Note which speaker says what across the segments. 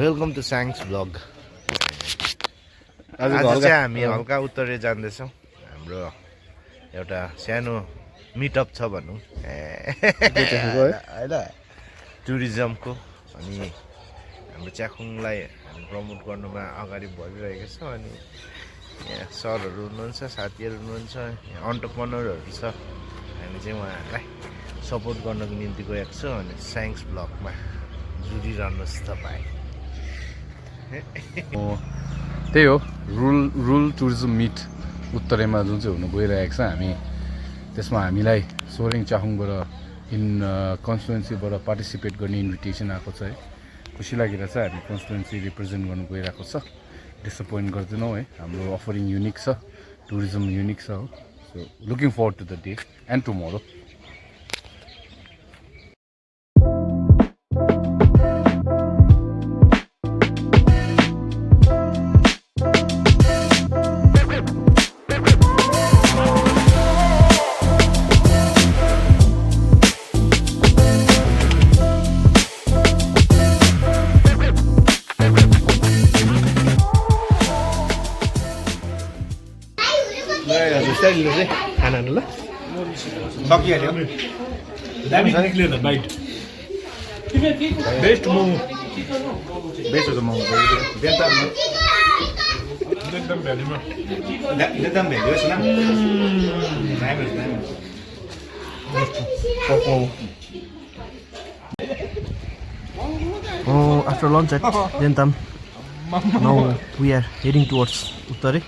Speaker 1: Welcome to साङ्स blog. आज चाहिँ हामी हल्का उत्तरे जाँदैछौँ। हाम्रो एउटा सानो मिटअप छ भनौँ होइन टुरिज्मको। अनि हाम्रो च्याखुङलाई हामी प्रमोट गर्नुमा अगाडि बढिरहेको छौँ। अनि यहाँ सरहरू हुनुहुन्छ, साथीहरू हुनुहुन्छ, यहाँ अन्टरप्रेनरहरू छ। हामी चाहिँ उहाँहरूलाई सपोर्ट गर्नको निम्ति गएको छौँ। अनि साङ्स ब्लगमा जुडिरहनुहोस् तपाईँ।
Speaker 2: त्यही हो रुरल टुरिज्म मिट उत्तरेमा जुन चाहिँ हुनु गइरहेको छ। हामी त्यसमा हामीलाई सोरेङ च्याखुङबाट कन्स्टिट्युन्सीबाट पार्टिसिपेट गर्ने इन्भिटेसन आएको छ है। खुसी लागेर चाहिँ हामी कन्स्टिट्युन्सी रिप्रेजेन्ट गर्नु गइरहेको छ। डिसपोइन्ट गर्दैनौँ है। हाम्रो अफरिङ युनिक छ, टुरिज्म युनिक छ हो। So looking forward to the day and tomorrow.
Speaker 1: लिनु चाहिँ खाना ल सकिहाल्यो। बेस्ट मोमो बेस्ट हो मोमो एकदम भ्यालीमा एकदम भ्याली होस् न। After lunch at Dentam, now we are heading towards Uttare.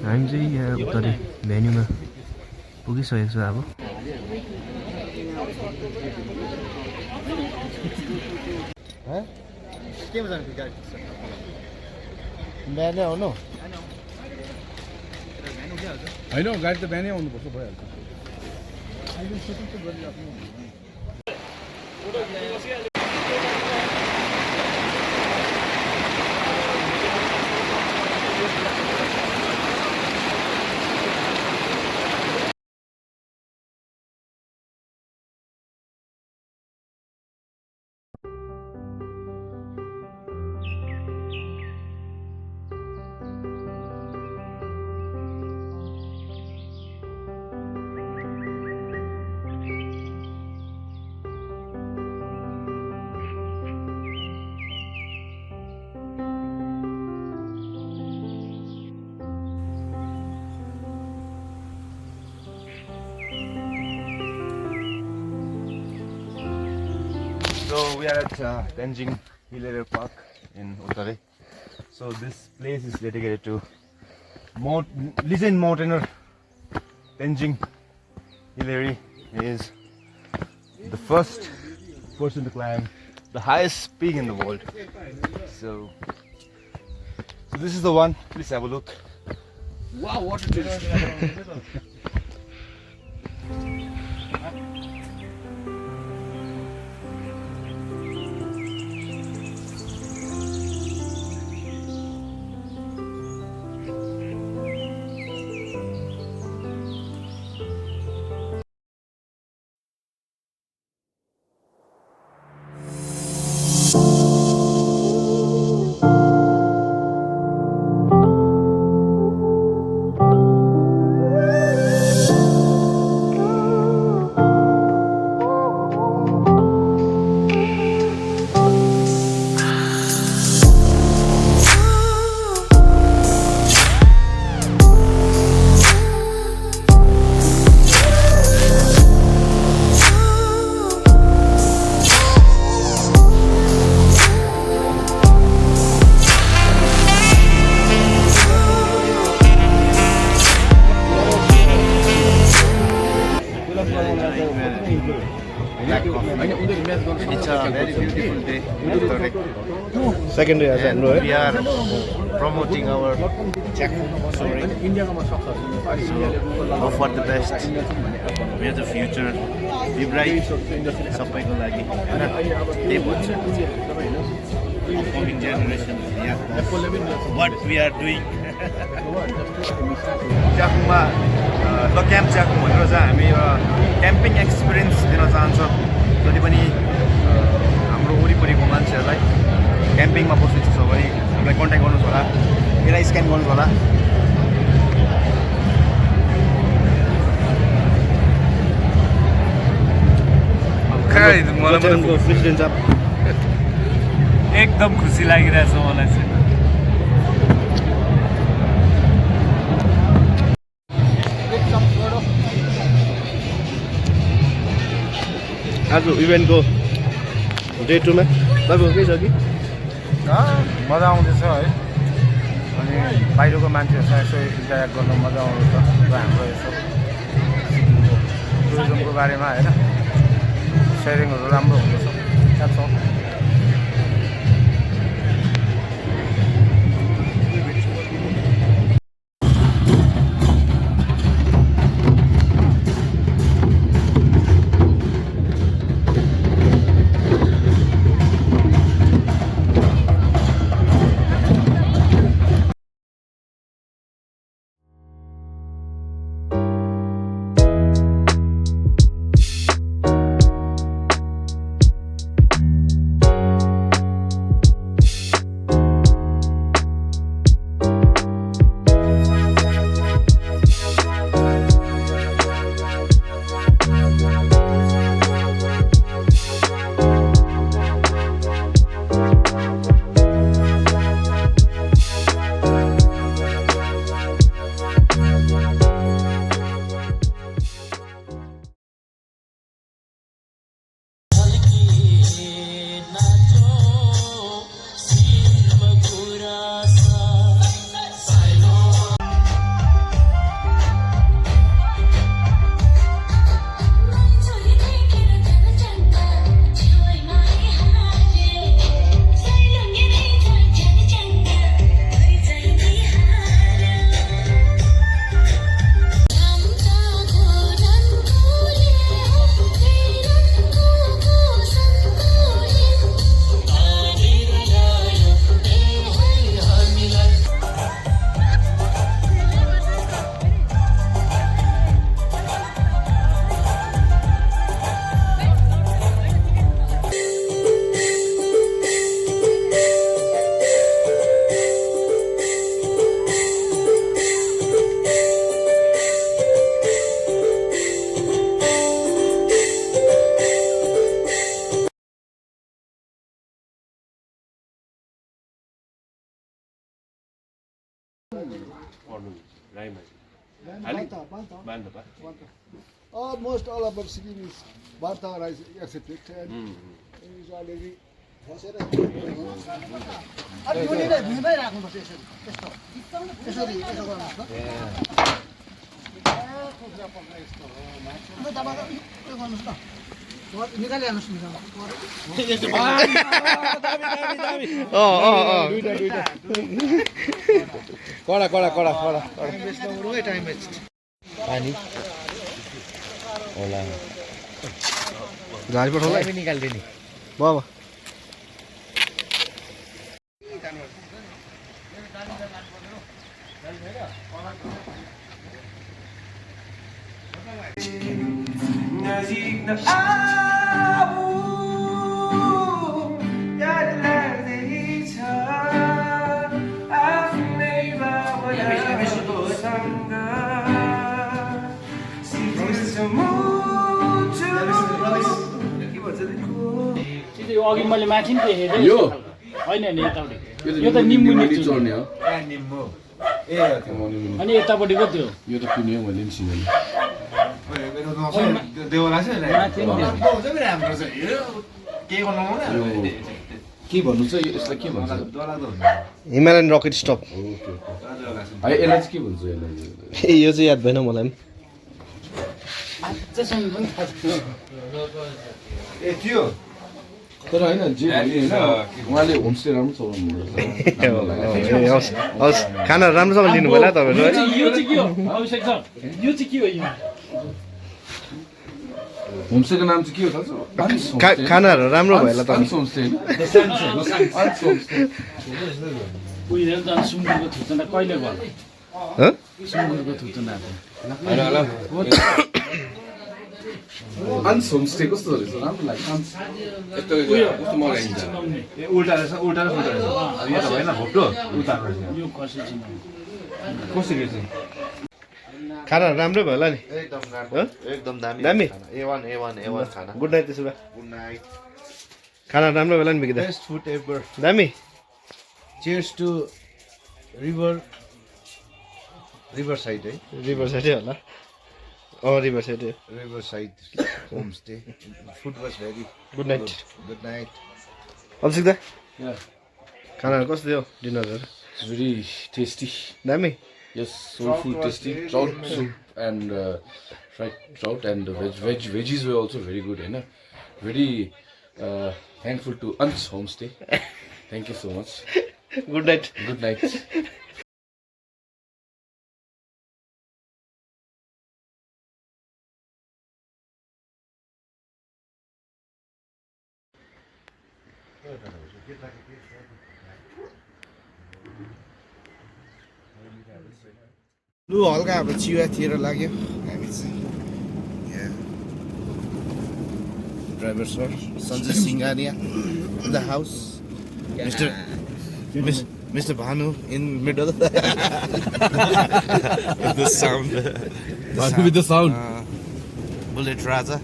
Speaker 1: हामी चाहिँ यहाँ उत्तरे भेन्यूमा पुगिसकेको छ। अब बिहानै आउनु
Speaker 2: होइन, गाडी त बिहानै आउनुपर्छ, भइहाल्छ। So we are at Tenzing Hilary Park in Uttare. So this place is dedicated to legend mountaineer Tenzing Hilary. He is the first person to climb the highest peak in the world. So this is the one. Please have a look. Wow, what it is!
Speaker 1: It's a very beautiful day.
Speaker 3: Second day,
Speaker 1: And we are promoting our Chyakhung soaring. So, hope for the best. We are the future बिब्राई सबैको लागि होइन त्यही भन्छु upcoming generation what we are doing च्याखुङमा the camp Chyakhung भनेर चाहिँ हामी camping experience दिन चाहन्छौँ जति पनि हाम्रो वरिपरिको मान्छेहरूलाई क्याम्पिङमा बस्नु छ भने हामीलाई कन्ट्याक्ट गर्नुहोस् होला यसलाई स्क्यान गर्नुहोस् होला
Speaker 3: प्रेसिडेन्ट साहब
Speaker 4: एकदम खुसी लागिरहेछ मलाई चाहिँ
Speaker 3: आज इभेन्टको डे 2मा तपाईँको के छ कि
Speaker 4: मजा आउँदैछ है अनि बाहिरको मान्छेहरूसँग यसो इन्टरेक्ट गर्न मजा आउँदैछ र हाम्रो यसो सिक्किमको टुरिज्मको बारेमा होइन सेयरिङहरू राम्रो हुँदैछ that's all.
Speaker 5: Almost all of our Sikkim is Bata rice accepted and is already
Speaker 3: कडा पानी होला झाडी पठाउला निकाल्दिने बाबा
Speaker 6: अघि मैले माथि नि देखेँ यो होइन नि यतापट्टि यो त निम्बु चढ्ने हो
Speaker 2: निम्बु ए
Speaker 6: अनि यतापट्टिको त्यो
Speaker 2: यो त किन्यो मैले नि सिनेँ के भन्नु छ यसलाई के भन्छ
Speaker 3: हिमालयन रकेट स्टप
Speaker 2: है यसलाई चाहिँ के भन्छ यसलाई
Speaker 3: यो चाहिँ याद भएन मलाई
Speaker 2: ए त्यो तर होइन जे भने होइन उहाँले होमस्टे राम्रो चलाउनु
Speaker 3: हस् खाना राम्रोसँग लिनु होला तपाईँहरू
Speaker 6: यो चाहिँ के हो अभिषेक सर यो चाहिँ के हो यो
Speaker 7: होमस्टेको नाम चाहिँ के हो थाहा छ?
Speaker 3: खानाहरू राम्रो भयो होला त
Speaker 7: होमस्टे होइन?
Speaker 6: उयो हेर त सुँगुरको थुचुना कहिले भयो? सुँगुरको थुचुना
Speaker 7: अन्स होमस्टे कस्तो रहेछ? राम्रो लाग्यो। यस्तो कस्तो मगाइन्छ?
Speaker 2: उल्टा रहेछ, उल्टा र उल्टा रहेछ। यो त भएन भोटो उता रहेछ।
Speaker 6: यो खसी चिनाउने
Speaker 2: कसरी चाहिँ?
Speaker 3: खानाहरू राम्रो भयो होला नि
Speaker 1: एकदम राम्रो एकदम दामी
Speaker 3: दामी?
Speaker 1: A1 खाना
Speaker 3: गुड नाइट त्यसो भए
Speaker 1: गुड नाइट
Speaker 3: खाना राम्रो भयो होला नि बिगिदा
Speaker 1: बेस्ट फुड एभर
Speaker 3: दामी
Speaker 1: चियर्स टु रिभर साइड है
Speaker 3: रिभर साइडै होला रिभर साइडै
Speaker 1: river side homestay food was very
Speaker 3: good night
Speaker 1: good night
Speaker 3: Abhishek दा खानाहरू कस्तो थियो डिनरहरू
Speaker 7: भेरी टेस्टी।
Speaker 3: दामी
Speaker 7: Yes, soulful, tasty trout soup and fried trout and veggies were also very good. And very thankful to Ans Homestay. Thank you so much.
Speaker 3: Good night
Speaker 7: Good night.
Speaker 1: लु हल्का अब चियातिर लाग्यो हामी चाहिँ यहाँ driver sir Sanjay Singhania in the house mister Bhanu in middle the sound
Speaker 7: With the sound.
Speaker 1: Bullet Raja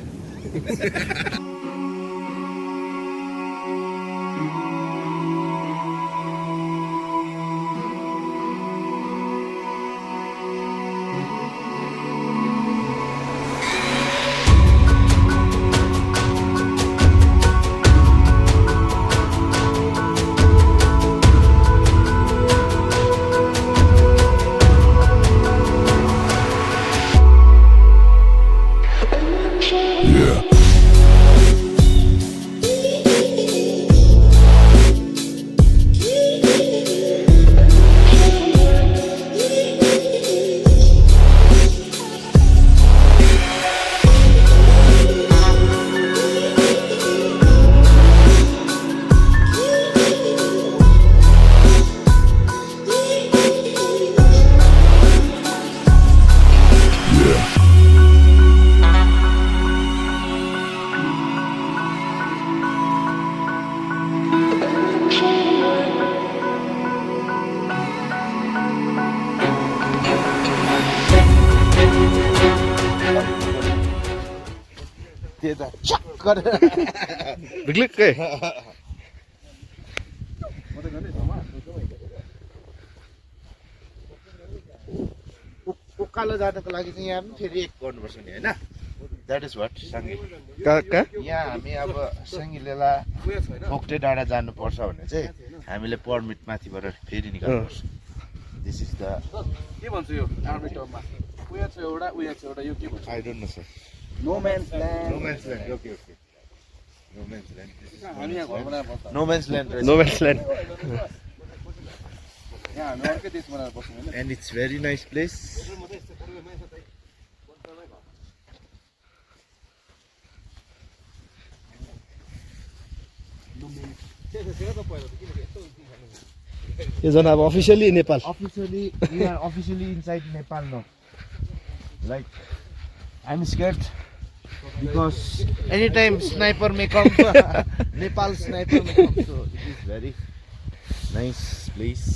Speaker 1: त्यता चक गरेर
Speaker 3: भिक्लिक्कै
Speaker 1: उकालो जानको लागि चाहिँ यहाँ पनि फेरि एक गर्नुपर्छ नि होइन द्याट इज वाट साङ्गे
Speaker 3: कहाँ
Speaker 1: यहाँ हामी अब साङ्गिलेला फोक्टे डाँडा जानुपर्छ भने चाहिँ हामीले पर्मिट माथिबाट फेरि निकाल्नुपर्छ दिस इज द
Speaker 7: के भन्छ यो आर्मी टर्ममा? उयो छ एउटा यो के भन्छ?
Speaker 1: I don't know sir
Speaker 5: no man's land
Speaker 1: no man's land okay okay no man's land
Speaker 7: हामी यहाँ घर बनाएर बस्छ।
Speaker 1: No man's land
Speaker 3: no man's land
Speaker 7: यहाँ हामी अर्कै देश बनाएर बस्छौँ होइन?
Speaker 1: And it's very nice place
Speaker 3: यो जना अब officially Nepal
Speaker 1: officially we are officially inside Nepal now. Like I'm scared because anytime sniper may come. Nepal sniper may come. So it is very nice place.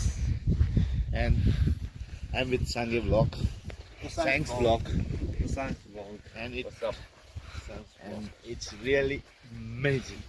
Speaker 1: And I'm with Sange vlog. Sang's vlog. And it's really amazing.